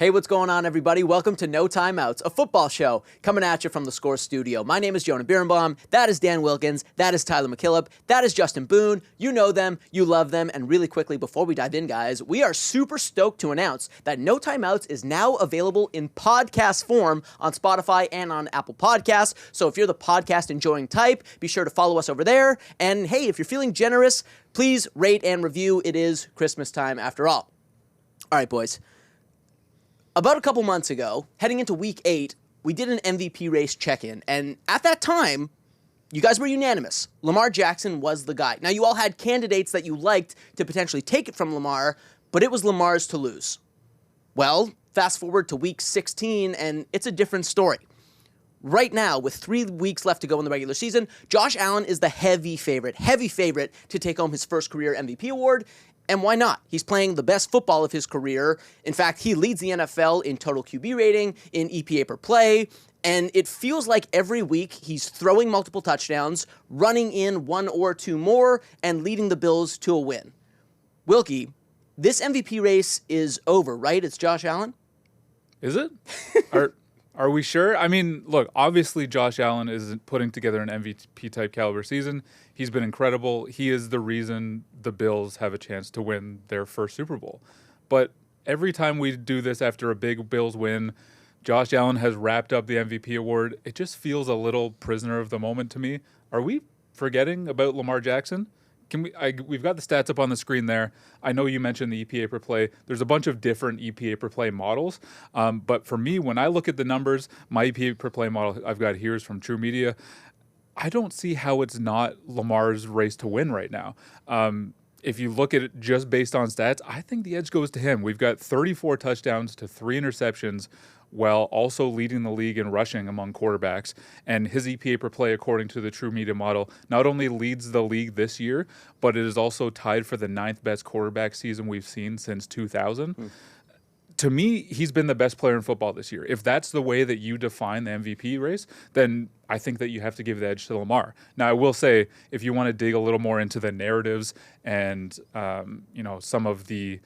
Hey, what's going on, everybody? Welcome to No Timeouts, a football show coming at you from the Score Studio. My name is Jonah Birenbaum. That is Dan Wilkins. That is Tyler MacKillop. That is Justin Boone. You know them. You love them. And really quickly, before we dive in, guys, we are super stoked to announce that No Timeouts is now available in podcast form on Spotify and on Apple Podcasts. So if you're the podcast enjoying type, be sure to follow us over there. And hey, if you're feeling generous, please rate and review. It is Christmas time after all. All right, boys. About a couple months ago, heading into week 8, we did an MVP race check-in, and at that time, you guys were unanimous. Lamar Jackson was the guy. Now, you all had candidates that you liked to potentially take it from Lamar, but it was Lamar's to lose. Well, fast forward to week 16, and it's a different story. Right now, with 3 weeks left to go in the regular season, Josh Allen is the heavy favorite to take home his first career MVP award. And why not? He's playing the best football of his career. In fact, he leads the NFL in total QB rating, in EPA per play, and it feels like every week he's throwing multiple touchdowns, running in 1 or 2 more, and leading the Bills to a win. Wilkie, this MVP race is over, right? It's Josh Allen? Is it? Are we sure? I mean, look, obviously Josh Allen is putting together an MVP-type caliber season. He's been incredible. He is the reason the Bills have a chance to win their first Super Bowl. But every time we do this after a big Bills win, Josh Allen has wrapped up the MVP award. It just feels a little prisoner of the moment to me. Are we forgetting about Lamar Jackson? We've got the stats up on the screen there. I know you mentioned the EPA per play. There's a bunch of different EPA per play models. But for me, when I look at the numbers, my EPA per play model I've got here is from True Media. I don't see how it's not Lamar's race to win right now. If you look at it just based on stats, I think the edge goes to him. We've got 34 touchdowns to 3 interceptions, while also leading the league in rushing among quarterbacks. And his EPA per play, according to the True Media model, not only leads the league this year, but it is also tied for the 9th best quarterback season we've seen since 2000. To me, he's been the best player in football this year. If that's the way that you define the MVP race, then I think that you have to give the edge to Lamar. Now, I will say, if you want to dig a little more into the narratives and some of the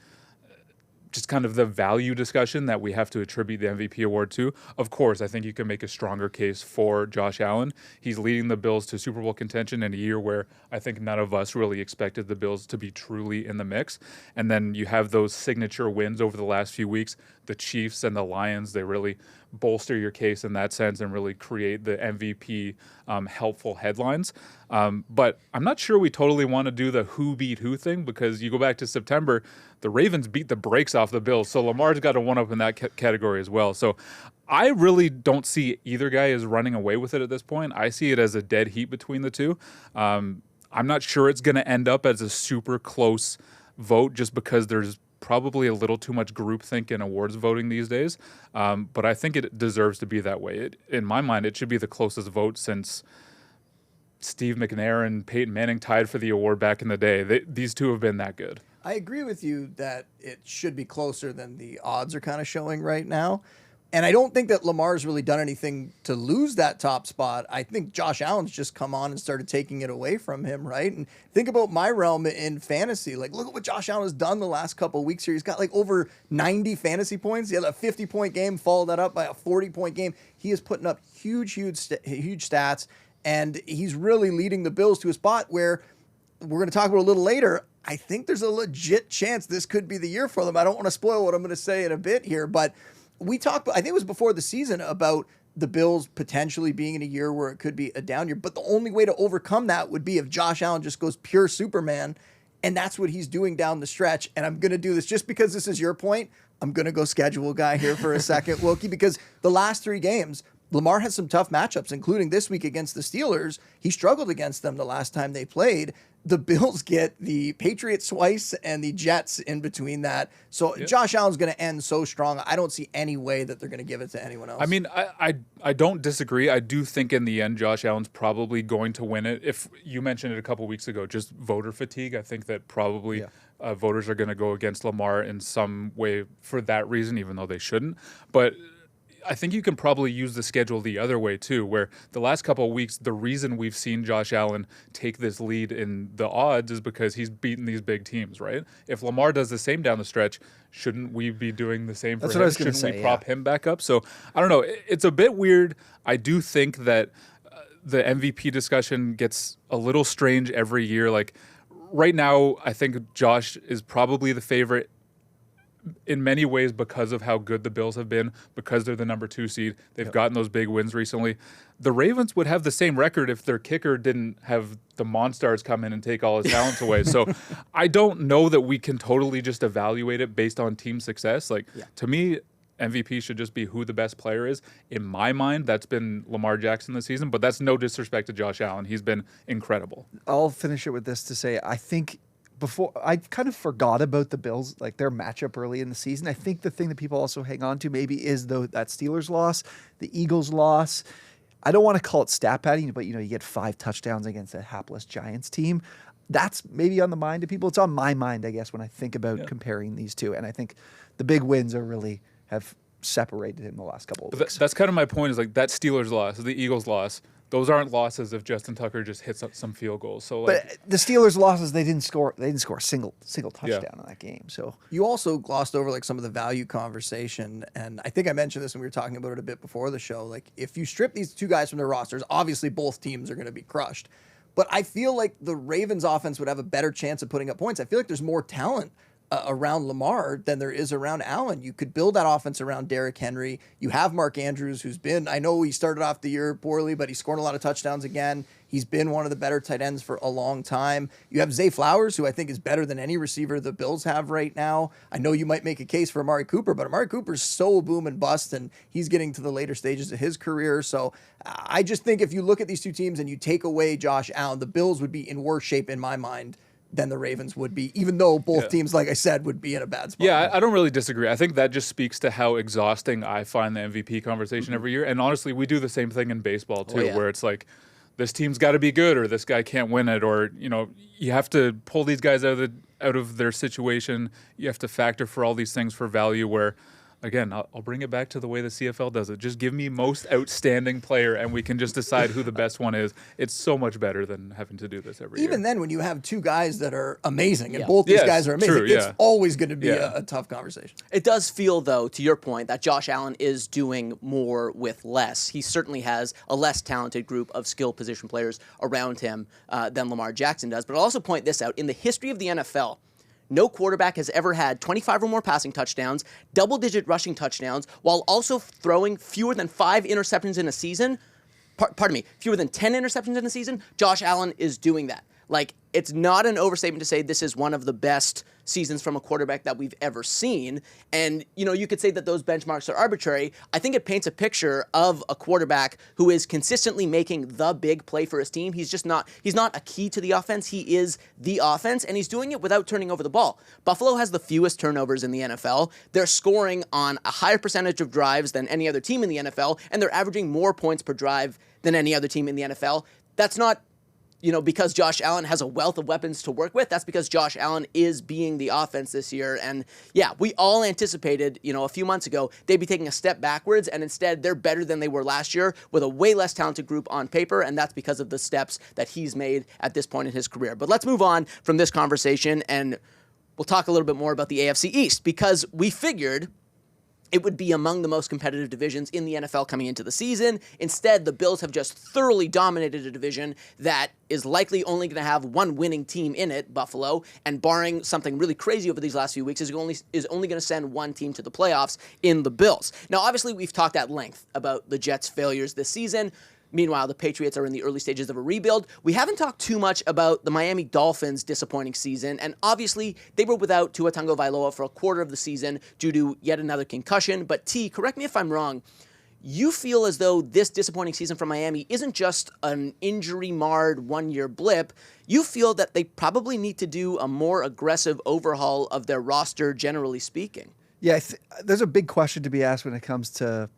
just kind of the value discussion that we have to attribute the MVP award to, of course, I think you can make a stronger case for Josh Allen. He's leading the Bills to Super Bowl contention in a year where I think none of us really expected the Bills to be truly in the mix. And then you have those signature wins over the last few weeks. The Chiefs and the Lions, they really bolster your case in that sense and really create the MVP helpful headlines. But I'm not sure we totally want to do the who beat who thing, because you go back to September, the Ravens beat the brakes off the Bills. So Lamar's got a one-up in that category as well. So I really don't see either guy as running away with it at this point. I see it as a dead heat between the two. I'm not sure it's going to end up as a super close vote just because there's probably a little too much groupthink in awards voting these days. But I think it deserves to be that way. In my mind, it should be the closest vote since Steve McNair and Peyton Manning tied for the award back in the day. These two have been that good. I agree with you that it should be closer than the odds are kind of showing right now. And I don't think that Lamar's really done anything to lose that top spot. I think Josh Allen's just come on and started taking it away from him, right? And think about my realm in fantasy. Like, look at what Josh Allen has done the last couple of weeks here. He's got like over 90 fantasy points. He had a 50-point game, followed that up by a 40-point game. He is putting up huge stats, and he's really leading the Bills to a spot where we're going to talk about a little later. I think there's a legit chance this could be the year for them. I don't want to spoil what I'm going to say in a bit here, but we talked, I think it was before the season, about the Bills potentially being in a year where it could be a down year. But the only way to overcome that would be if Josh Allen just goes pure Superman. And that's what he's doing down the stretch. And I'm going to do this just because this is your point. I'm going to go schedule guy here for a second, Wilkie, because the last 3 games, Lamar has some tough matchups, including this week against the Steelers. He struggled against them the last time they played. The Bills get the Patriots twice and the Jets in between that. So yep. Josh Allen's going to end so strong. I don't see any way that they're going to give it to anyone else. I mean, I don't disagree. I do think in the end, Josh Allen's probably going to win it. If you mentioned it a couple weeks ago, just voter fatigue, I think that probably voters are going to go against Lamar in some way for that reason, even though they shouldn't. But I think you can probably use the schedule the other way too, where the last couple of weeks, the reason we've seen Josh Allen take this lead in the odds is because he's beaten these big teams, right? If Lamar does the same down the stretch, shouldn't we be doing the same for That's him? what I was gonna Shouldn't say, we prop him back up? So I don't know. It's a bit weird. I do think that the MVP discussion gets a little strange every year. Like right now, I think Josh is probably the favorite in many ways because of how good the Bills have been, because they're the number 2 seed. They've gotten those big wins recently. The Ravens would have the same record if their kicker didn't have the Monstars come in and take all his talents away. So I don't know that we can totally just evaluate it based on team success. Like to me, MVP should just be who the best player is. In my mind, that's been Lamar Jackson this season, but that's no disrespect to Josh Allen. He's been incredible. I'll finish it with this to say, I think before I kind of forgot about the Bills, like their matchup early in the season. I think the thing that people also hang on to maybe is that Steelers loss, the Eagles loss. I don't want to call it stat padding, but you get 5 touchdowns against a hapless Giants team. That's maybe on the mind of people. It's on my mind, I guess, when I think about comparing these two. And I think the big wins have separated him the last couple of weeks. That's kind of my point, is like that Steelers loss, the Eagles loss, those aren't losses if Justin Tucker just hits some field goals. So, but the Steelers' losses, they didn't score a single touchdown in that game. So you also glossed over like some of the value conversation, and I think I mentioned this when we were talking about it a bit before the show. Like if you strip these two guys from their rosters, obviously both teams are going to be crushed. But I feel like the Ravens offense would have a better chance of putting up points. I feel like there's more talent around Lamar than there is around Allen. You could build that offense around Derrick Henry. You have Mark Andrews, who's been, I know he started off the year poorly, but he's scoring a lot of touchdowns again. He's been one of the better tight ends for a long time. You have Zay Flowers, who I think is better than any receiver the Bills have right now. I know you might make a case for Amari Cooper, but Amari Cooper's so boom and bust, and he's getting to the later stages of his career. So I just think if you look at these two teams and you take away Josh Allen, the Bills would be in worse shape in my mind than the Ravens would be, even though both teams, like I said, would be in a bad spot. Yeah, I don't really disagree. I think that just speaks to how exhausting I find the MVP conversation every year. And honestly, we do the same thing in baseball too, where it's like, this team's got to be good, or this guy can't win it, or you have to pull these guys out of their situation. You have to factor for all these things for value. Where, again, I'll bring it back to the way the CFL does it. Just give me most outstanding player, and we can just decide who the best one is. It's so much better than having to do this every year. Even then, when you have two guys that are amazing, and both these guys are amazing, true, it's always going to be a tough conversation. It does feel, though, to your point, that Josh Allen is doing more with less. He certainly has a less talented group of skill position players around him than Lamar Jackson does. But I'll also point this out. In the history of the NFL, no quarterback has ever had 25 or more passing touchdowns, double-digit rushing touchdowns, while also throwing fewer than 5 interceptions in a season. Fewer than 10 interceptions in a season. Josh Allen is doing that. Like, it's not an overstatement to say this is one of the best seasons from a quarterback that we've ever seen. And, you could say that those benchmarks are arbitrary. I think it paints a picture of a quarterback who is consistently making the big play for his team. He's not a key to the offense. He is the offense, and he's doing it without turning over the ball. Buffalo has the fewest turnovers in the NFL. They're scoring on a higher percentage of drives than any other team in the NFL, and they're averaging more points per drive than any other team in the NFL. That's not because Josh Allen has a wealth of weapons to work with. That's because Josh Allen is being the offense this year. And yeah, we all anticipated, a few months ago, they'd be taking a step backwards, and instead they're better than they were last year with a way less talented group on paper, and that's because of the steps that he's made at this point in his career. But let's move on from this conversation, and we'll talk a little bit more about the AFC East, because we figured it would be among the most competitive divisions in the NFL coming into the season. Instead, the Bills have just thoroughly dominated a division that is likely only going to have one winning team in it, Buffalo, and barring something really crazy over these last few weeks, is only going to send one team to the playoffs in the Bills. Now, obviously, we've talked at length about the Jets' failures this season. Meanwhile, the Patriots are in the early stages of a rebuild. We haven't talked too much about the Miami Dolphins' disappointing season, and obviously, they were without Tua Tagovailoa for a quarter of the season due to yet another concussion. But T, correct me if I'm wrong, you feel as though this disappointing season from Miami isn't just an injury-marred one-year blip. You feel that they probably need to do a more aggressive overhaul of their roster, generally speaking. Yeah, there's a big question to be asked when it comes to,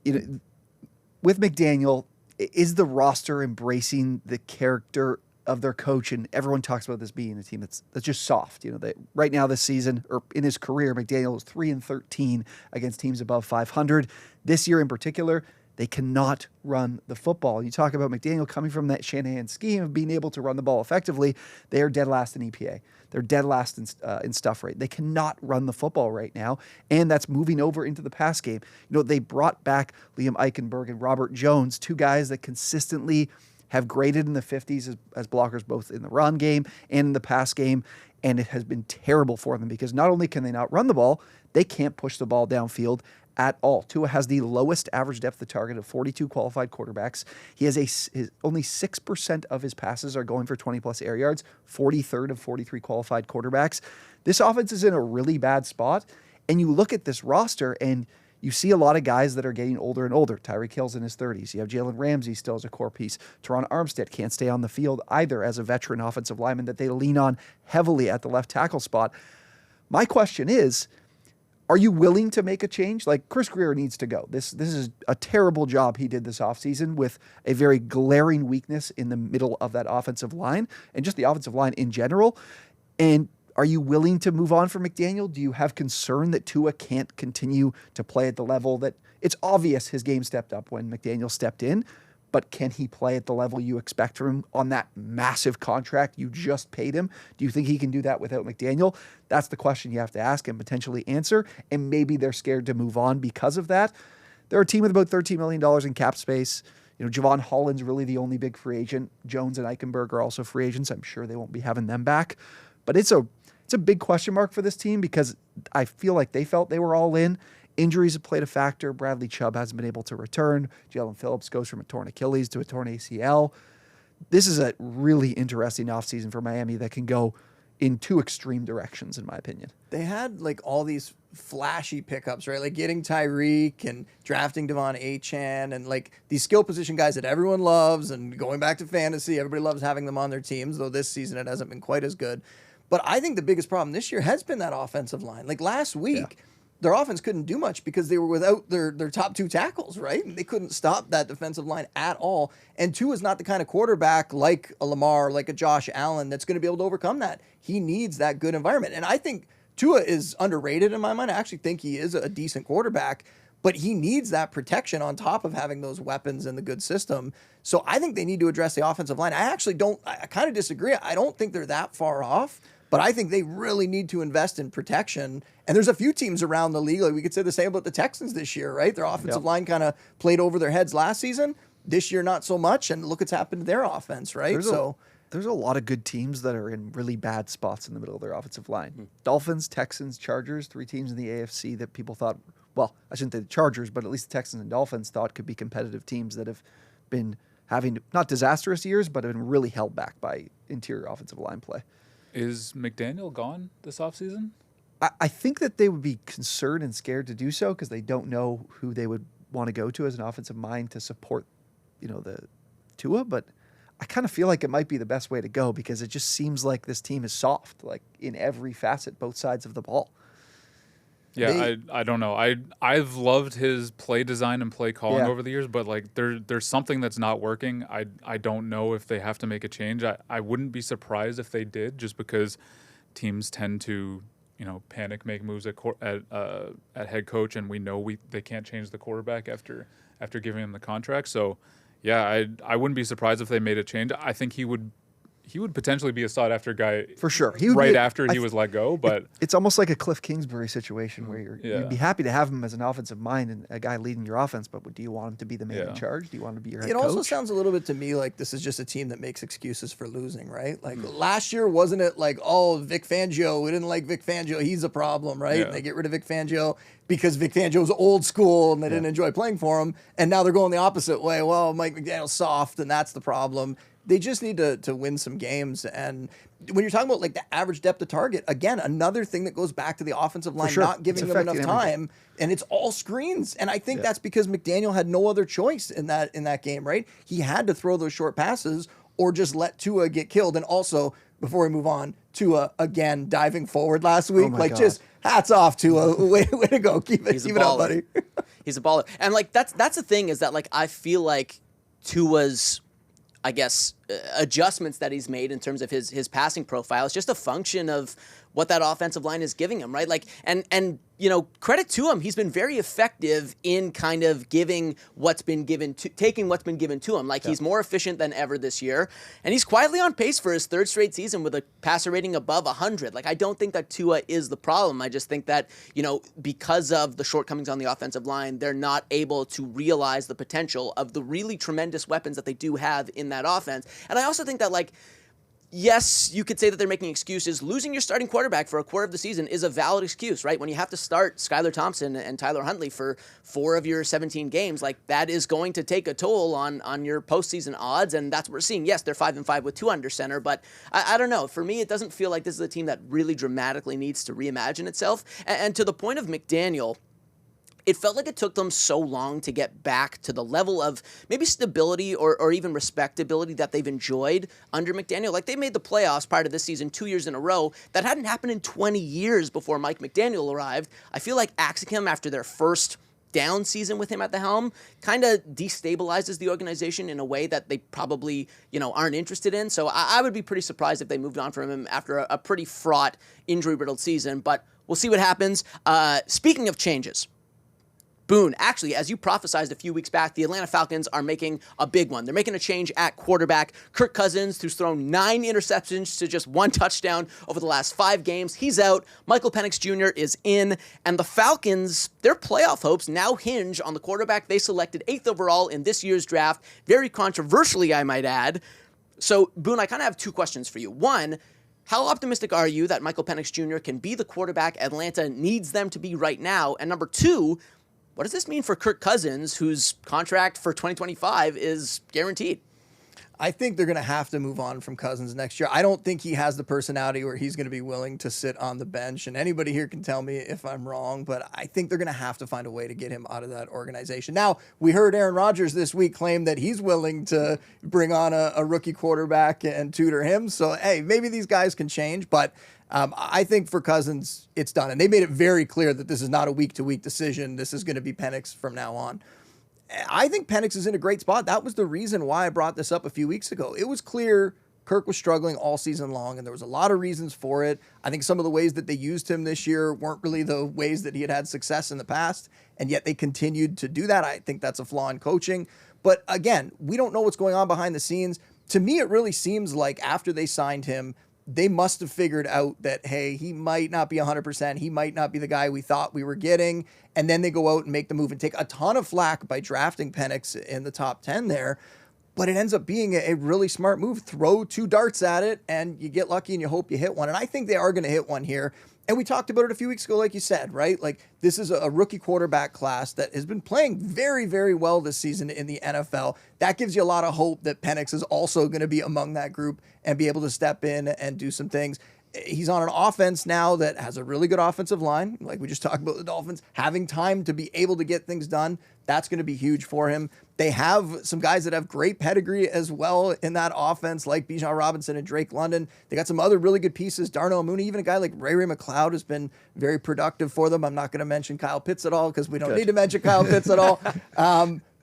with McDaniel. Is the roster embracing the character of their coach, and everyone talks about this being a team that's just soft. Right now this season, or in his career, McDaniel is 3-13 against teams above 500. This year in particular, they cannot run the football. You talk about McDaniel coming from that Shanahan scheme of being able to run the ball effectively. They are dead last in EPA. They're dead last in stuff rate. They cannot run the football right now, and that's moving over into the pass game. They brought back Liam Eichenberg and Robert Jones, two guys that consistently have graded in the 50s as blockers, both in the run game and in the pass game, and it has been terrible for them because not only can they not run the ball, they can't push the ball downfield at all. Tua has the lowest average depth of target of 42 qualified quarterbacks. He has only 6% of his passes are going for 20-plus air yards, 43rd of 43 qualified quarterbacks. This offense is in a really bad spot, and you look at this roster, and you see a lot of guys that are getting older and older. Tyreek Hill's in his 30s. You have Jalen Ramsey still as a core piece. Teron Armstead can't stay on the field either as a veteran offensive lineman that they lean on heavily at the left tackle spot. My question is, are you willing to make a change? Like, Chris Greer needs to go. This is a terrible job he did this offseason with a very glaring weakness in the middle of that offensive line and just the offensive line in general. And are you willing to move on from McDaniel? Do you have concern that Tua can't continue to play at the level that it's obvious his game stepped up when McDaniel stepped in, but can he play at the level you expect from him on that massive contract you just paid him? Do you think he can do that without McDaniel? That's the question you have to ask and potentially answer, and maybe they're scared to move on because of that. They're a team with about $13 million in cap space. Javon Holland's really the only big free agent. Jones and Eichenberg are also free agents. I'm sure they won't be having them back. But it's a big question mark for this team because I feel like they felt they were all in. Injuries have played a factor. Bradley Chubb hasn't been able to return. Jalen Phillips goes from a torn Achilles to a torn ACL. This is a really interesting offseason for Miami that can go in two extreme directions, in my opinion. They had all these flashy pickups, right? Like getting Tyreek and drafting Devon Achane and these skill position guys that everyone loves, and going back to fantasy, everybody loves having them on their teams, though this season it hasn't been quite as good. But I think the biggest problem this year has been that offensive line. Last week, their offense couldn't do much because they were without their top two tackles, right? And they couldn't stop that defensive line at all. And Tua is not the kind of quarterback like a Lamar, like a Josh Allen that's going to be able to overcome that. He needs that good environment. And I think Tua is underrated in my mind. I actually think he is a decent quarterback, but he needs that protection on top of having those weapons and the good system. So I think they need to address the offensive line. I kind of disagree. I don't think they're that far off. But I think they really need to invest in protection. And there's a few teams around the league. We could say the same about the Texans this year, right? Their offensive line kind of played over their heads last season. This year, not so much. And look what's happened to their offense, right? There's a lot of good teams that are in really bad spots in the middle of their offensive line. Dolphins, Texans, Chargers, three teams in the AFC that people thought, well, I shouldn't say the Chargers, but at least the Texans and Dolphins thought could be competitive teams that have been having not disastrous years, but have been really held back by interior offensive line play. Is McDaniel gone this offseason? I think that they would be concerned and scared to do so because they don't know who they would want to go to as an offensive mind to support, the Tua. But I kind of feel like it might be the best way to go because it just seems like this team is soft, in every facet, both sides of the ball. Yeah, I don't know. I've loved his play design and play calling over the years, but there's something that's not working. I don't know if they have to make a change. I wouldn't be surprised if they did, just because teams tend to panic, make moves at head coach, and we know they can't change the quarterback after giving him the contract. So yeah, I wouldn't be surprised if they made a change. I think he would potentially be a sought-after guy for sure. He was let go, but it's almost like a Cliff Kingsbury situation where you'd be happy to have him as an offensive mind and a guy leading your offense, but do you want him to be the man in charge? Do you want him to be your head coach? It also sounds a little bit to me like this is just a team that makes excuses for losing, right? Last year, wasn't it Vic Fangio, we didn't like Vic Fangio, he's a problem, right? Yeah. And they get rid of Vic Fangio because Vic Fangio's old school and they didn't enjoy playing for him, and now they're going the opposite way. Well, Mike McDaniel's soft, and that's the problem. They just need to win some games. And when you're talking about the average depth of target, again, another thing that goes back to the offensive line not giving them enough time, and it's all screens. And I think that's because McDaniel had no other choice in that game, right? He had to throw those short passes or just let Tua get killed. And also, before we move on, Tua again diving forward last week, just hats off Tua. Way to go, keep it up, buddy. He's a baller, and that's the thing is that I feel like Tua's, I guess, adjustments that he's made in terms of his passing profile. It's just a function of what that offensive line is giving him, right? Like, and you know, credit to him, he's been very effective in kind of taking what's been given to him. Like, he's more efficient than ever this year, and he's quietly on pace for his third straight season with a passer rating above 100. Like, I don't think that Tua is the problem. I just think that, you know, because of the shortcomings on the offensive line, they're not able to realize the potential of the really tremendous weapons that they do have in that offense. And I also think that, like, yes, you could say that they're making excuses. Losing your starting quarterback for a quarter of the season is a valid excuse, right? When you have to start Skylar Thompson and Tyler Huntley for 4 of your 17 games, like, that is going to take a toll on your postseason odds, and that's what we're seeing. Yes, they're 5-5 with 2 under center, but I don't know. For me, it doesn't feel like this is a team that really dramatically needs to reimagine itself. And to the point of McDaniel, it felt like it took them so long to get back to the level of maybe stability or even respectability that they've enjoyed under McDaniel. Like, they made the playoffs prior to this season 2 years in a row. That hadn't happened in 20 years before Mike McDaniel arrived. I feel like axing him after their first down season with him at the helm kind of destabilizes the organization in a way that they probably, you know, aren't interested in. So I would be pretty surprised if they moved on from him after a pretty fraught, injury-riddled season. But we'll see what happens. Speaking of changes, Boone, actually, as you prophesized a few weeks back, the Atlanta Falcons are making a big one. They're making a change at quarterback. Kirk Cousins, who's thrown 9 interceptions to just 1 touchdown over the last 5 games, he's out. Michael Penix Jr. is in. And the Falcons, their playoff hopes now hinge on the quarterback they selected 8th overall in this year's draft. Very controversially, I might add. So, Boone, I kind of have 2 questions for you. One, how optimistic are you that Michael Penix Jr. can be the quarterback Atlanta needs them to be right now? And number 2, what does this mean for Kirk Cousins, whose contract for 2025 is guaranteed? I think they're going to have to move on from Cousins next year. I don't think he has the personality where he's going to be willing to sit on the bench. And anybody here can tell me if I'm wrong, but I think they're going to have to find a way to get him out of that organization. Now, we heard Aaron Rodgers this week claim that he's willing to bring on a rookie quarterback and tutor him. So, hey, maybe these guys can change, but I think for Cousins, it's done. And they made it very clear that this is not a week-to-week decision. This is going to be Penix from now on. I think Penix is in a great spot. That was the reason why I brought this up a few weeks ago. It was clear Kirk was struggling all season long, and there was a lot of reasons for it. I think some of the ways that they used him this year weren't really the ways that he had success in the past, and yet they continued to do that. I think that's a flaw in coaching. But again, we don't know what's going on behind the scenes. To me, it really seems like after they signed him, they must have figured out that, hey, he might not be 100%. He might not be the guy we thought we were getting. And then they go out and make the move and take a ton of flack by drafting Penix in the top 10 there. But it ends up being a really smart move. Throw 2 darts at it, and you get lucky and you hope you hit one. And I think they are going to hit one here. And we talked about it a few weeks ago, like you said, right? Like, this is a rookie quarterback class that has been playing very, very well this season in the NFL. That gives you a lot of hope that Penix is also going to be among that group and be able to step in and do some things. He's on an offense now that has a really good offensive line, like we just talked about the Dolphins, having time to be able to get things done. That's going to be huge for him. They have some guys that have great pedigree as well in that offense, like Bijan Robinson and Drake London. They got some other really good pieces. Darnell Mooney, even a guy like Ray McLeod has been very productive for them. I'm not going to mention Kyle Pitts at all because we don't need to mention Kyle Pitts at all.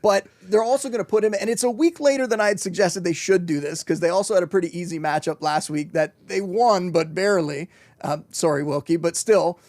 But they're also going to put him, and it's a week later than I had suggested they should do this because they also had a pretty easy matchup last week that they won, but barely. Sorry, Wilkie, but still.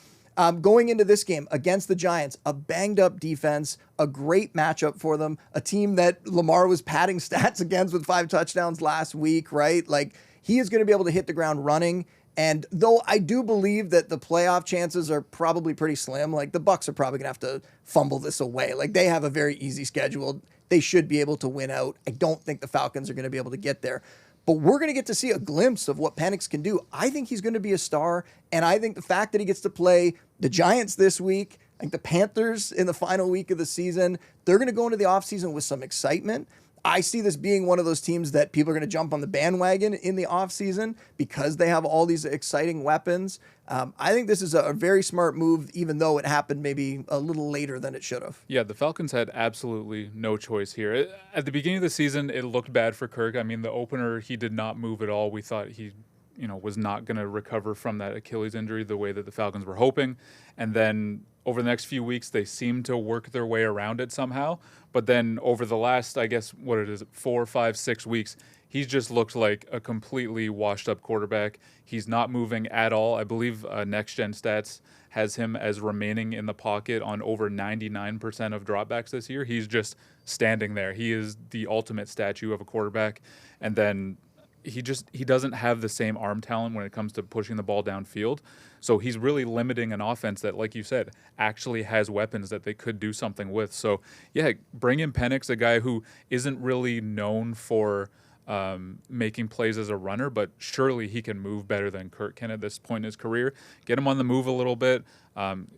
Going into this game against the Giants, a banged-up defense, a great matchup for them, a team that Lamar was padding stats against with 5 touchdowns last week, right? Like, he is going to be able to hit the ground running. And though I do believe that the playoff chances are probably pretty slim, like the Bucs are probably going to have to fumble this away. Like, they have a very easy schedule. They should be able to win out. I don't think the Falcons are going to be able to get there. But we're going to get to see a glimpse of what Penix can do. I think he's going to be a star, and I think the fact that he gets to play the Giants this week, I think the Panthers in the final week of the season, they're going to go into the offseason with some excitement. I see this being one of those teams that people are going to jump on the bandwagon in the offseason because they have all these exciting weapons. I think this is a very smart move, even though it happened maybe a little later than it should have. Yeah, the Falcons had absolutely no choice here. At the beginning of the season, it looked bad for Kirk. I mean, the opener, he did not move at all. We thought he was not going to recover from that Achilles injury the way that the Falcons were hoping. And then over the next few weeks, they seem to work their way around it somehow. But then over the last, I guess, 4, 5, 6 weeks, he's just looked like a completely washed up quarterback. He's not moving at all. I believe Next Gen Stats has him as remaining in the pocket on over 99% of dropbacks this year. He's just standing there. He is the ultimate statue of a quarterback. And then he doesn't have the same arm talent when it comes to pushing the ball downfield. So he's really limiting an offense that, like you said, actually has weapons that they could do something with. So, yeah, bring in Penix, a guy who isn't really known for making plays as a runner, but surely he can move better than Kirk can at this point in his career. Get him on the move a little bit.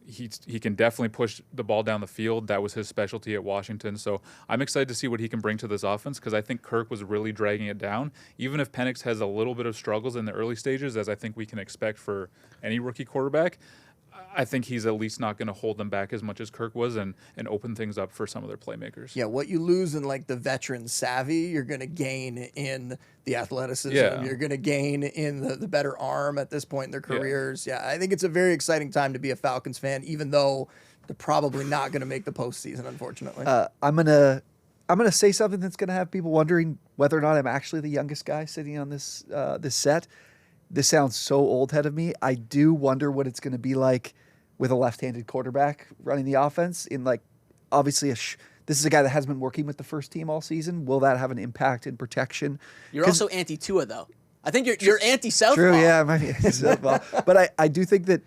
He can definitely push the ball down the field. That was his specialty at Washington. So I'm excited to see what he can bring to this offense, because I think Kirk was really dragging it down. Even if Penix has a little bit of struggles in the early stages, as I think we can expect for any rookie quarterback, I think he's at least not going to hold them back as much as Kirk was and open things up for some of their playmakers. Yeah, what you lose in like the veteran savvy, you're going to gain in the athleticism. Yeah. You're going to gain in the better arm at this point in their careers. Yeah, I think it's a very exciting time to be a Falcons fan, even though they're probably not going to make the postseason, unfortunately. I'm gonna say something that's gonna have people wondering whether or not I'm actually the youngest guy sitting on this set. This sounds so old head of me. I do wonder what it's going to be like with a left-handed quarterback running the offense. In like, obviously, this is a guy that hasn't been working with the first team all season. Will that have an impact in protection? You're also anti-Tua, though. I think you're anti-Southpaw. True, yeah, I might be anti-Southpaw. But I do think that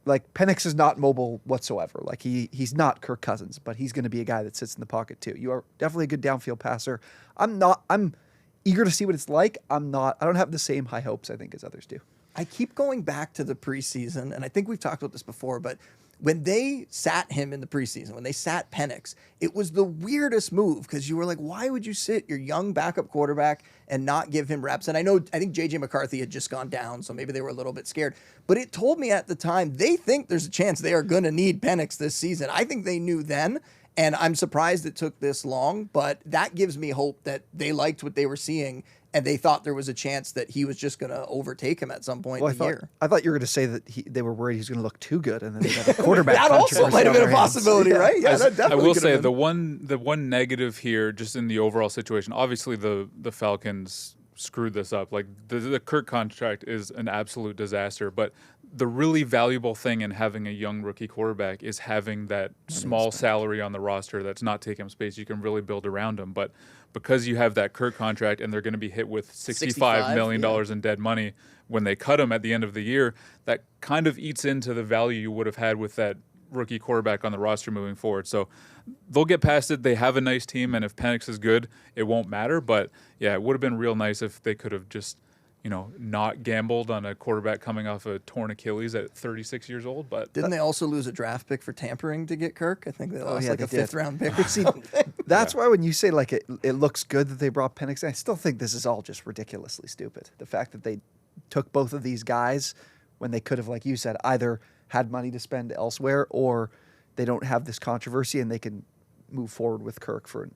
like Penix is not mobile whatsoever. Like he's not Kirk Cousins, but he's going to be a guy that sits in the pocket too. You are definitely a good downfield passer. I'm eager to see what it's like. I don't have the same high hopes, I think, as others do. I keep going back to the preseason, and I think we've talked about this before, but when they sat him in the preseason, when they sat Penix, it was the weirdest move, because you were like, why would you sit your young backup quarterback and not give him reps? And I think J.J. McCarthy had just gone down, so maybe they were a little bit scared. But it told me at the time, they think there's a chance they are going to need Penix this season. I think they knew then. And I'm surprised it took this long, but that gives me hope that they liked what they were seeing and they thought there was a chance that he was just going to overtake him at some point in the year. I thought you were going to say that they were worried he was going to look too good, and then they got a quarterback. That also might have been a possibility, right? Yeah, that definitely I will say been. the one negative here, just in the overall situation, obviously the Falcons screwed this up. Like the Kirk contract is an absolute disaster, but the really valuable thing in having a young rookie quarterback is having that small salary on the roster that's not taking up space. You can really build around him. But because you have that Kirk contract and they're going to be hit with $65 million in dead money when they cut him at the end of the year, that kind of eats into the value you would have had with that rookie quarterback on the roster moving forward. So they'll get past it. They have a nice team, and if Penix is good, it won't matter. But yeah, it would have been real nice if they could have just, not gambled on a quarterback coming off a torn Achilles at 36 years old. But didn't they also lose a draft pick for tampering to get Kirk? I think they lost a 5th round pick or See, something. that's why when you say like it looks good that they brought Penix, I still think this is all just ridiculously stupid. The fact that they took both of these guys when they could have, like you said, either had money to spend elsewhere, or they don't have this controversy and they can move forward with Kirk for,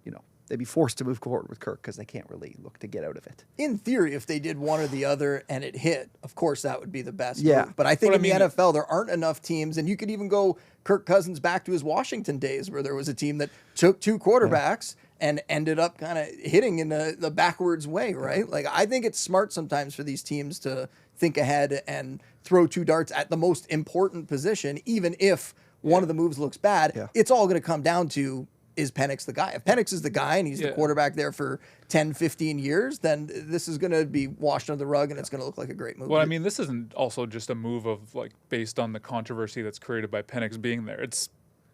they'd be forced to move forward with Kirk because they can't really look to get out of it. In theory, if they did one or the other and it hit, of course that would be the best move. But I think the NFL, there aren't enough teams, and you could even go Kirk Cousins back to his Washington days where there was a team that took two quarterbacks and ended up kind of hitting in the backwards way, right? Like, I think it's smart sometimes for these teams to think ahead and throw two darts at the most important position, even if one of the moves looks bad. Yeah. It's all going to come down to, is Penix the guy? If Penix is the guy and he's the quarterback there for 10, 15 years, then this is going to be washed under the rug and it's going to look like a great move. Well, I mean, this isn't also just a move of based on the controversy that's created by Penix being there.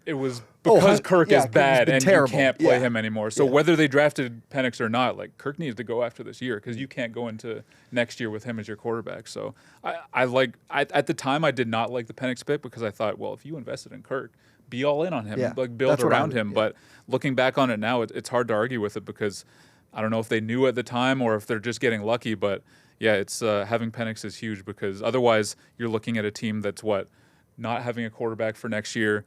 It was because Kirk is bad and terrible. You can't play him anymore. So whether they drafted Penix or not, Kirk needs to go after this year because you can't go into next year with him as your quarterback. So at the time I did not like the Penix pick because I thought, well, if you invested in Kirk, be all in on him, build around him. But looking back on it now, it's hard to argue with it because I don't know if they knew at the time or if they're just getting lucky. But yeah, it's having Penix is huge because otherwise you're looking at a team that's not having a quarterback for next year.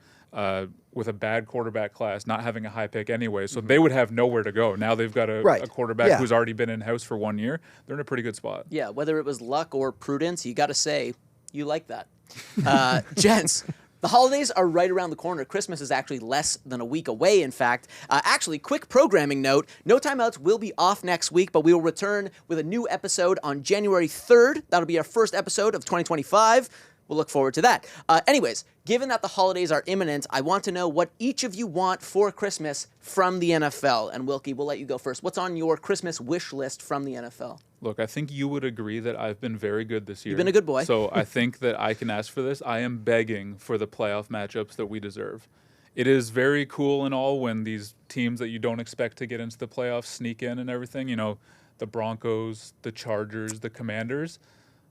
With a bad quarterback class, not having a high pick anyway, so they would have nowhere to go. Now they've got a quarterback who's already been in-house for 1 year. They're in a pretty good spot. Yeah, whether it was luck or prudence, you got to say you like that. Gents, The holidays are right around the corner. Christmas is actually less than a week away, in fact. Actually, quick programming note, No Timeouts will be off next week, but we will return with a new episode on January 3rd. That'll be our first episode of 2025. We'll look forward to that. Anyways, given that the holidays are imminent, I want to know what each of you want for Christmas from the NFL. And Wilkie, we'll let you go first. What's on your Christmas wish list from the NFL? Look, I think you would agree that I've been very good this year. You've been a good boy. So I think that I can ask for this. I am begging for the playoff matchups that we deserve. It is very cool and all when these teams that you don't expect to get into the playoffs sneak in and everything. You know, the Broncos, the Chargers, the Commanders.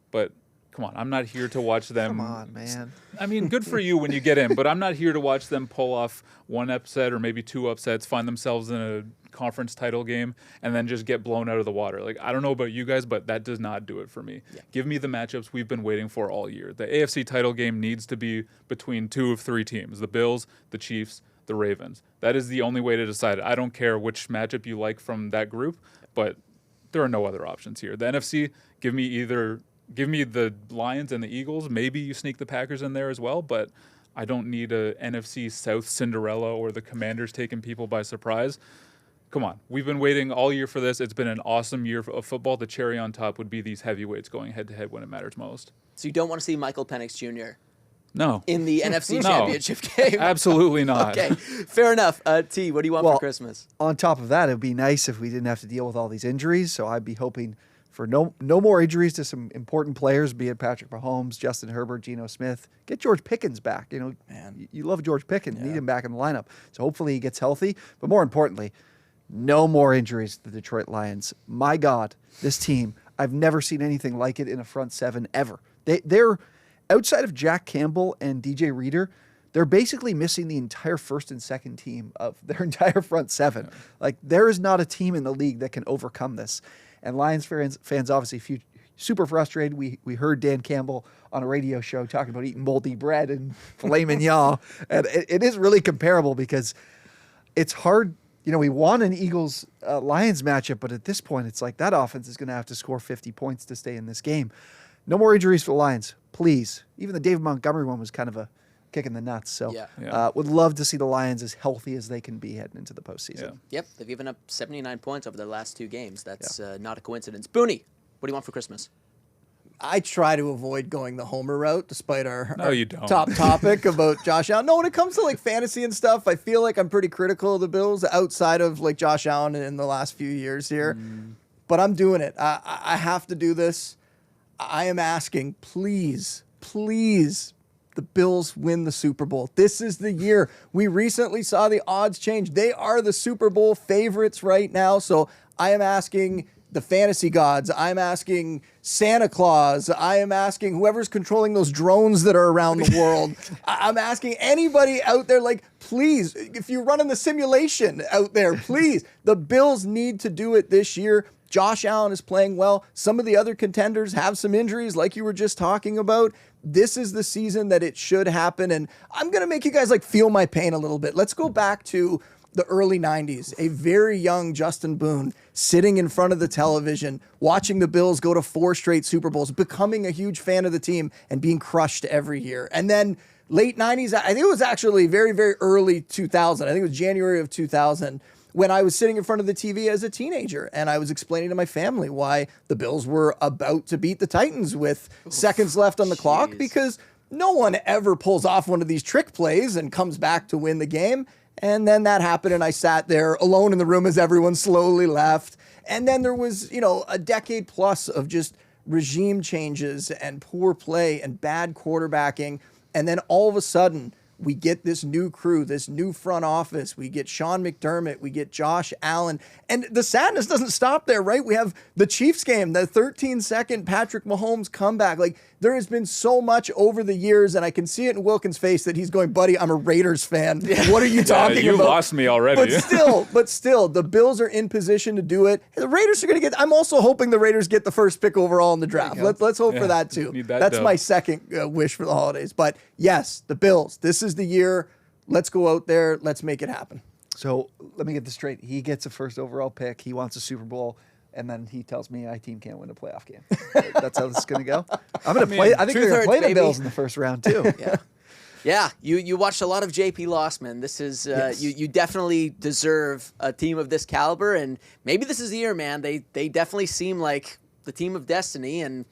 But come on, I'm not here to watch them. Come on, man. I mean, good for you when you get in, but I'm not here to watch them pull off one upset or maybe two upsets, find themselves in a conference title game, and then just get blown out of the water. Like, I don't know about you guys, but that does not do it for me. Yeah. Give me the matchups we've been waiting for all year. The AFC title game needs to be between two of three teams, the Bills, the Chiefs, the Ravens. That is the only way to decide it. I don't care which matchup you like from that group, but there are no other options here. The NFC, give me the Lions and the Eagles. Maybe you sneak the Packers in there as well, but I don't need a NFC South Cinderella or the Commanders taking people by surprise. Come on. We've been waiting all year for this. It's been an awesome year of football. The cherry on top would be these heavyweights going head-to-head when it matters most. So you don't want to see Michael Penix Jr. No. in the NFC Championship game? Absolutely not. Okay, fair enough. T, what do you want for Christmas? On top of that, it would be nice if we didn't have to deal with all these injuries, so I'd be hoping for no more injuries to some important players, be it Patrick Mahomes, Justin Herbert, Geno Smith. Get George Pickens back. You know, man, you love George Pickens. Need him back in the lineup. So hopefully he gets healthy. But more importantly, no more injuries to the Detroit Lions. My God, this team, I've never seen anything like it in a front seven ever. They're outside of Jack Campbell and DJ Reader, they're basically missing the entire first and second team of their entire front seven. Yeah. Like, there is not a team in the league that can overcome this. And Lions fans obviously super frustrated. We heard Dan Campbell on a radio show talking about eating moldy bread and filet mignon. And it is really comparable because it's hard. You know, we won an Eagles-Lions matchup, but at this point, it's like that offense is going to have to score 50 points to stay in this game. No more injuries for the Lions, please. Even the David Montgomery one was kind of a kick in the nuts. So would love to see the Lions as healthy as they can be heading into the postseason. Yeah. Yep, they've given up 79 points over their last two games. That's not a coincidence. Booney, what do you want for Christmas? I try to avoid going the homer route, despite our top topic about Josh Allen. No, when it comes to like fantasy and stuff, I feel like I'm pretty critical of the Bills outside of like Josh Allen in the last few years here. But I'm doing it. I have to do this. I am asking, please, the Bills win the Super Bowl. This is the year. We recently saw the odds change. They are the Super Bowl favorites right now. So I am asking the fantasy gods. I'm asking Santa Claus. I am asking whoever's controlling those drones that are around the world. I'm asking anybody out there, like, please, if you're running the simulation out there, please, the Bills need to do it this year. Josh Allen is playing well. Some of the other contenders have some injuries like you were just talking about. This is the season that it should happen. And I'm going to make you guys like feel my pain a little bit. Let's go back to the early 90s, a very young Justin Boone sitting in front of the television, watching the Bills go to 4 straight Super Bowls, becoming a huge fan of the team and being crushed every year. And then late 90s, I think it was actually very, very early 2000. I think it was January of 2000 when I was sitting in front of the TV as a teenager and I was explaining to my family why the Bills were about to beat the Titans with seconds left on the clock, because no one ever pulls off one of these trick plays and comes back to win the game. And then that happened, and I sat there alone in the room as everyone slowly left. And then there was, a decade plus of just regime changes and poor play and bad quarterbacking. And then all of a sudden, we get this new crew, this new front office. We get Sean McDermott. We get Josh Allen. And the sadness doesn't stop there, right? We have the Chiefs game, the 13-second Patrick Mahomes comeback. Like, there has been so much over the years, and I can see it in Wilkins' face that he's going, buddy, I'm a Raiders fan. What are you talking you about? You lost me already. But still, the Bills are in position to do it. The Raiders are going to I'm also hoping the Raiders get the first pick overall in the draft. Let's hope for that, too. That's my second wish for the holidays. But yes, the Bills, this is the year. Let's go out there. Let's make it happen. So let me get this straight. He gets a first overall pick. He wants a Super Bowl. And then he tells me my team can't win a playoff game. That's how this is going to go. I'm going to play. I think they're going to play the Bills in the first round too. Yeah, you watched a lot of JP Lossman. This is Yes. you definitely deserve a team of this caliber, and maybe this is the year, man. They definitely seem like the team of destiny, and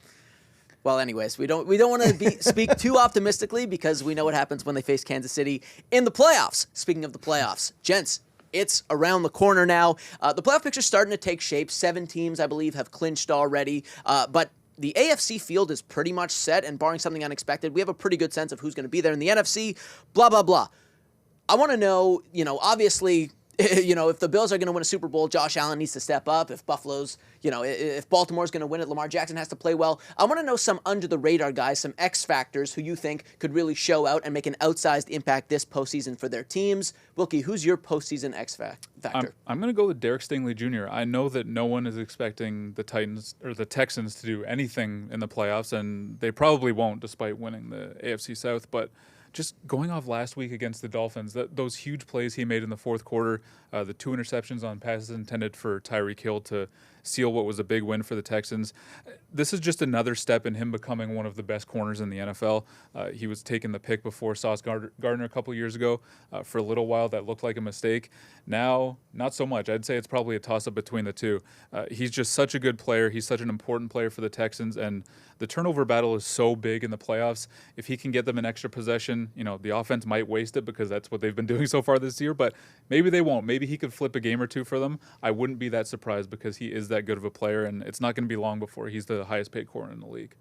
well, anyways, we don't want to speak too optimistically because we know what happens when they face Kansas City in the playoffs. Speaking of the playoffs, gents, it's around the corner now. The playoff picture's starting to take shape. 7 teams, I believe, have clinched already, but the AFC field is pretty much set, and barring something unexpected, we have a pretty good sense of who's going to be there. In the NFC, blah, blah, blah. I want to know, obviously, if the Bills are going to win a Super Bowl, Josh Allen needs to step up. If Buffalo's, if Baltimore's going to win it, Lamar Jackson has to play well. I want to know some under-the-radar guys, some X factors who you think could really show out and make an outsized impact this postseason for their teams. Wilkie, who's your postseason X factor? I'm going to go with Derek Stingley Jr. I know that no one is expecting the Titans or the Texans to do anything in the playoffs, and they probably won't despite winning the AFC South, but just going off last week against the Dolphins, those huge plays he made in the fourth quarter, the 2 interceptions on passes intended for Tyreek Hill to seal what was a big win for the Texans. This is just another step in him becoming one of the best corners in the NFL. He was taking the pick before Sauce Gardner a couple years ago. For a little while, that looked like a mistake. Now, not so much. I'd say it's probably a toss-up between the two. He's just such a good player. He's such an important player for the Texans, and the turnover battle is so big in the playoffs. If he can get them an extra possession, the offense might waste it because that's what they've been doing so far this year, but maybe they won't. Maybe he could flip a game or two for them. I wouldn't be that surprised because he is that good of a player, and it's not going to be long before he's the highest paid corner in the league.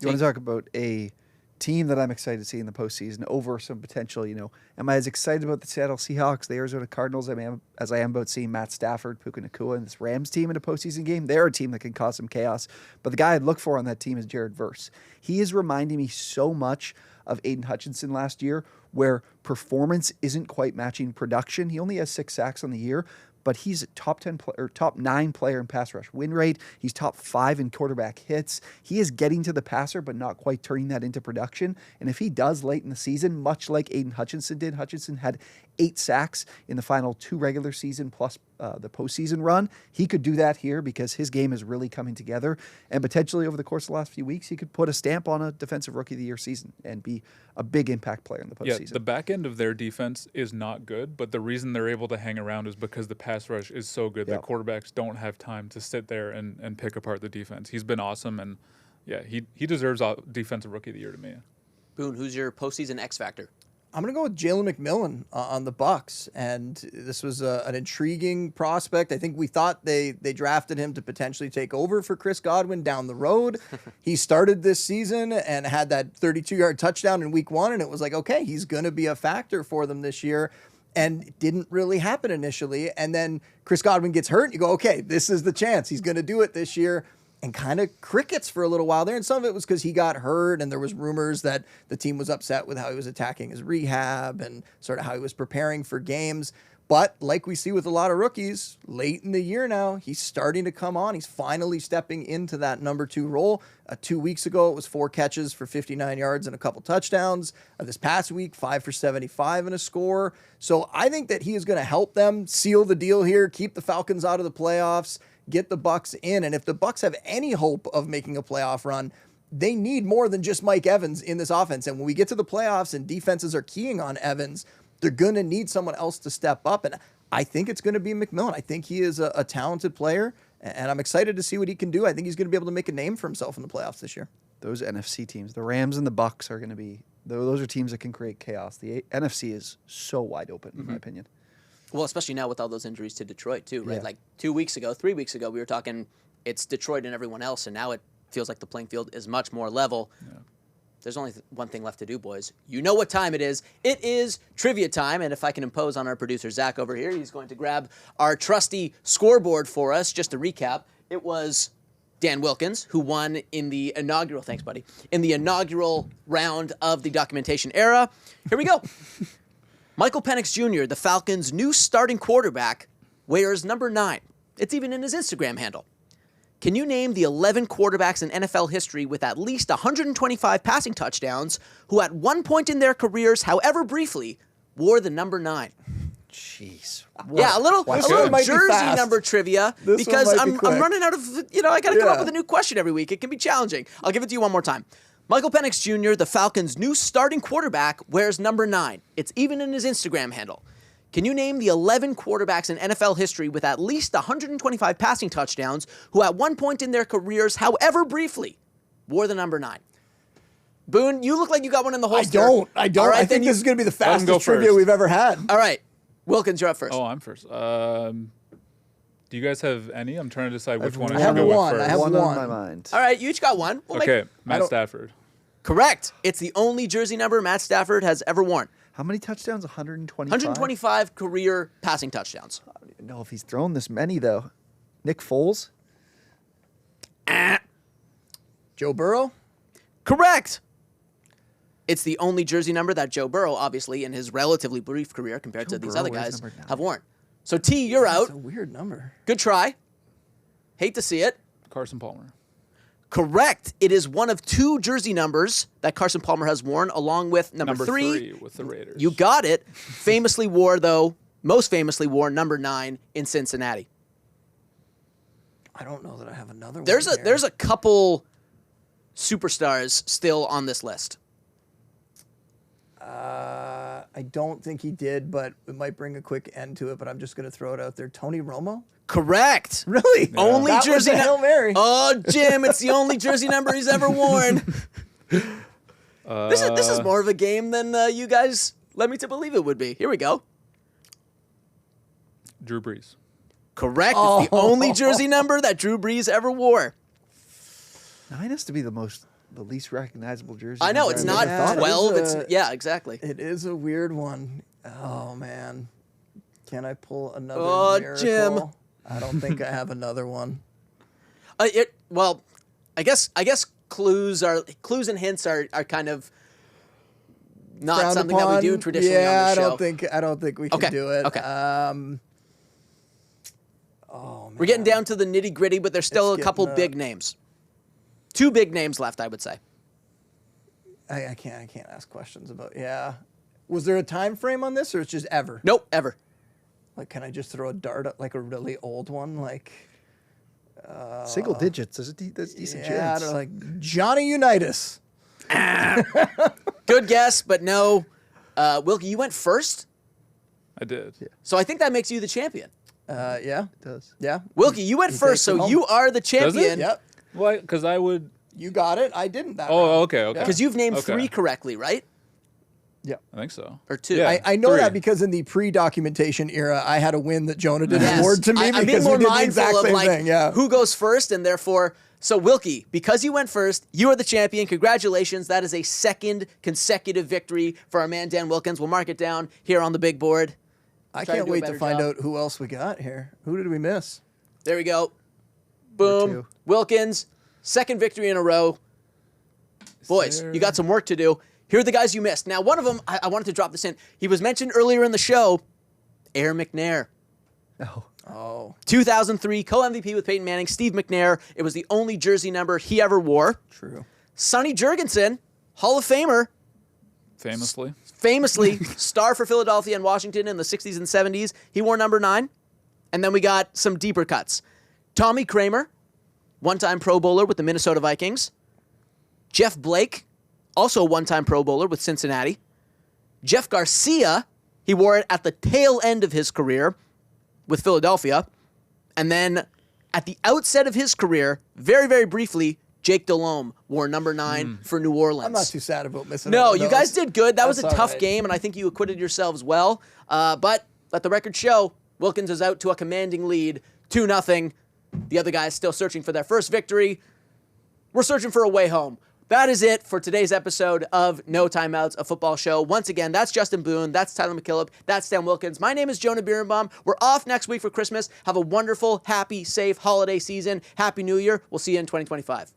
You want to talk about a team that I'm excited to see in the postseason over some potential, am I as excited about the Seattle Seahawks, the Arizona Cardinals, as I am about seeing Matt Stafford, Puka Nacua, and this Rams team in a postseason game? They're a team that can cause some chaos. But the guy I'd look for on that team is Jared Verse. He is reminding me so much of Aiden Hutchinson last year, where performance isn't quite matching production. He only has 6 sacks on the year, but he's a top 9 player in pass rush win rate. He's top 5 in quarterback hits. He is getting to the passer, but not quite turning that into production. And if he does late in the season, much like Aiden Hutchinson did, Hutchinson had 8 sacks in the final 2 regular season plus the postseason run. He could do that here because his game is really coming together. And potentially over the course of the last few weeks, he could put a stamp on a Defensive Rookie of the Year season and be a big impact player in the postseason. Yeah, the back end of their defense is not good, but the reason they're able to hang around is because the pass rush is so good that quarterbacks don't have time to sit there and pick apart the defense. He's been awesome, and yeah, he deserves Defensive Rookie of the Year to me. Boone, who's your postseason X factor? I'm going to go with Jalen McMillan on the Bucs, and this was an intriguing prospect. I think we thought they drafted him to potentially take over for Chris Godwin down the road. He started this season and had that 32-yard touchdown in week 1, and it was like, okay, he's going to be a factor for them this year, and it didn't really happen initially. And then Chris Godwin gets hurt, and you go, okay, this is the chance. He's going to do it this year. And kind of crickets for a little while there. And some of it was because he got hurt and there was rumors that the team was upset with how he was attacking his rehab and sort of how he was preparing for games. But like we see with a lot of rookies, late in the year now, he's starting to come on. He's finally stepping into that number 2 role. 2 weeks ago, it was 4 catches for 59 yards and a couple touchdowns. This past week, 5 for 75 and a score. So I think that he is going to help them seal the deal here, keep the Falcons out of the playoffs, get the Bucs in. And if the Bucs have any hope of making a playoff run, they need more than just Mike Evans in this offense. And when we get to the playoffs and defenses are keying on Evans, they're going to need someone else to step up. And I think it's going to be McMillan. I think he is a talented player, and I'm excited to see what he can do. I think he's going to be able to make a name for himself in the playoffs this year. Those NFC teams, the Rams and the Bucs, are going to be, those are teams that can create chaos. The NFC is so wide open, in my opinion. Well, especially now with all those injuries to Detroit, too, right? Yeah. Like 2 weeks ago, 3 weeks ago, we were talking it's Detroit and everyone else, and now it feels like the playing field is much more level. Yeah. There's only one thing left to do, boys. You know what time it is. It is trivia time, and if I can impose on our producer, Zach, over here, he's going to grab our trusty scoreboard for us. Just to recap, it was Dan Wilkins, who won in the inaugural, thanks, buddy, in the inaugural round of the documentation era. Here we go. Michael Penix Jr., the Falcons' new starting quarterback, wears number 9. It's even in his Instagram handle. Can you name the 11 quarterbacks in NFL history with at least 125 passing touchdowns who at one point in their careers, however briefly, wore the number 9? Jeez. Yeah, a little jersey number trivia because I'm running out of, I got to come up with a new question every week. It can be challenging. I'll give it to you one more time. Michael Penix Jr., the Falcons' new starting quarterback, wears number 9. It's even in his Instagram handle. Can you name the 11 quarterbacks in NFL history with at least 125 passing touchdowns who at one point in their careers, however briefly, wore the number 9? Boone, you look like you got one in the holster. I don't. All right, I think this is going to be the fastest trivia first. we've ever had. All right. Wilkins, you're up first. Oh, I'm first. Do you guys have any? I'm trying to decide which one I I have should go one. with I first. have one one. on my mind. All right, you each got one. We'll Okay, make- Matt Stafford. Correct. It's the only jersey number Matt Stafford has ever worn. How many touchdowns? 125? 125 career passing touchdowns. I don't even know if he's thrown this many, though. Nick Foles? Joe Burrow? Correct. It's the only jersey number that Joe Burrow, obviously, in his relatively brief career compared to these Burrow other wears guys, number 9. have worn. So, T, you're out. That's a weird number. Good try. Hate to see it. Carson Palmer. Correct. It is one of 2 jersey numbers that Carson Palmer has worn, along with number 3. with the Raiders. You got it. Most famously wore number 9 in Cincinnati. I don't know that I have another one. There's a couple superstars still on this list. I don't think he did, but it might bring a quick end to it, but I'm just going to throw it out there. Tony Romo? Correct. Really? Only That was jersey a Hail Mary. Oh, Jim, it's the only jersey number he's ever worn. This is more of a game than you guys led me to believe it would be. Here we go. Drew Brees. Correct. It's the only jersey number that Drew Brees ever wore. 9 has to be the least recognizable jersey. I know, number it's I've not ever thought of. 12. It is Yeah, exactly. It is a weird one. Oh, man. Can I pull another miracle? Jim. I don't think I have another one. Well, I guess clues and hints are kind of not Frowned something that we do upon? traditionally on Yeah, the show. I don't think we can Okay, do it. okay. Oh, man. We're getting down to the nitty gritty, but there's still It's a couple getting, big names. 2 big names left, I would say. I can't ask questions about. Yeah. Was there a time frame on this, or it's just ever? Nope, ever. Like, can I just throw a dart at like a really old one? Like, Single digits. That's a decent yeah, I chance. don't know, like Johnny Unitas. Good guess, but no. Wilkie, you went first, I did. Yeah. so I think that makes you the champion. Yeah, It does. yeah. Wilkie, you went He first, takes it so home. you are the Does it? champion. Yep. Well, because I would. You got it. I didn't. That Oh, round. okay, okay. Because you've named Okay. 3 correctly, right? Yeah. I think so. Or 2. Yeah. I know 3. that because in the pre-documentation era, I had a win that Jonah didn't Yes. award to me I'm being because more we did the mindful exact of same like thing. Yeah. who goes first, and therefore, so Wilkie, because you went first, you are the champion. Congratulations! That is a 2nd consecutive victory for our man Dan Wilkins. We'll mark it down here on the big board. I Try to can't do a wait to better find job. out who else we got here. Who did we miss? There we go. Boom. 2. Wilkins, 2nd victory in a row. Boys, you got some work to do. Here are the guys you missed. Now, one of them, I wanted to drop this in. He was mentioned earlier in the show, Air McNair. Oh. Oh, 2003 co-MVP with Peyton Manning, Steve McNair. It was the only jersey number he ever wore. true. Sonny Jurgensen, Hall of Famer, Famously. famously star for Philadelphia and Washington in the 60s and 70s. He wore number 9. And then we got some deeper cuts. Tommy Kramer, one-time Pro Bowler with the Minnesota Vikings. Jeff Blake, also a one-time Pro Bowler with Cincinnati. Jeff Garcia, he wore it at the tail end of his career with Philadelphia. And then at the outset of his career, very, very briefly, Jake Delhomme wore number 9 for New Orleans. I'm not too sad about missing. No, out on you those. guys did good. That was a That's all tough right. game, and I think you acquitted yourselves well. But let the record show, Wilkins is out to a commanding lead, 2-0. The other guys still searching for their first victory. We're searching for a way home. That is it for today's episode of No Timeouts, a football show. Once again, that's Justin Boone, that's Tyler MacKillop, that's Stan Wilkins. My name is Jonah Birenbaum. We're off next week for Christmas. Have a wonderful, happy, safe holiday season. Happy New Year. We'll see you in 2025.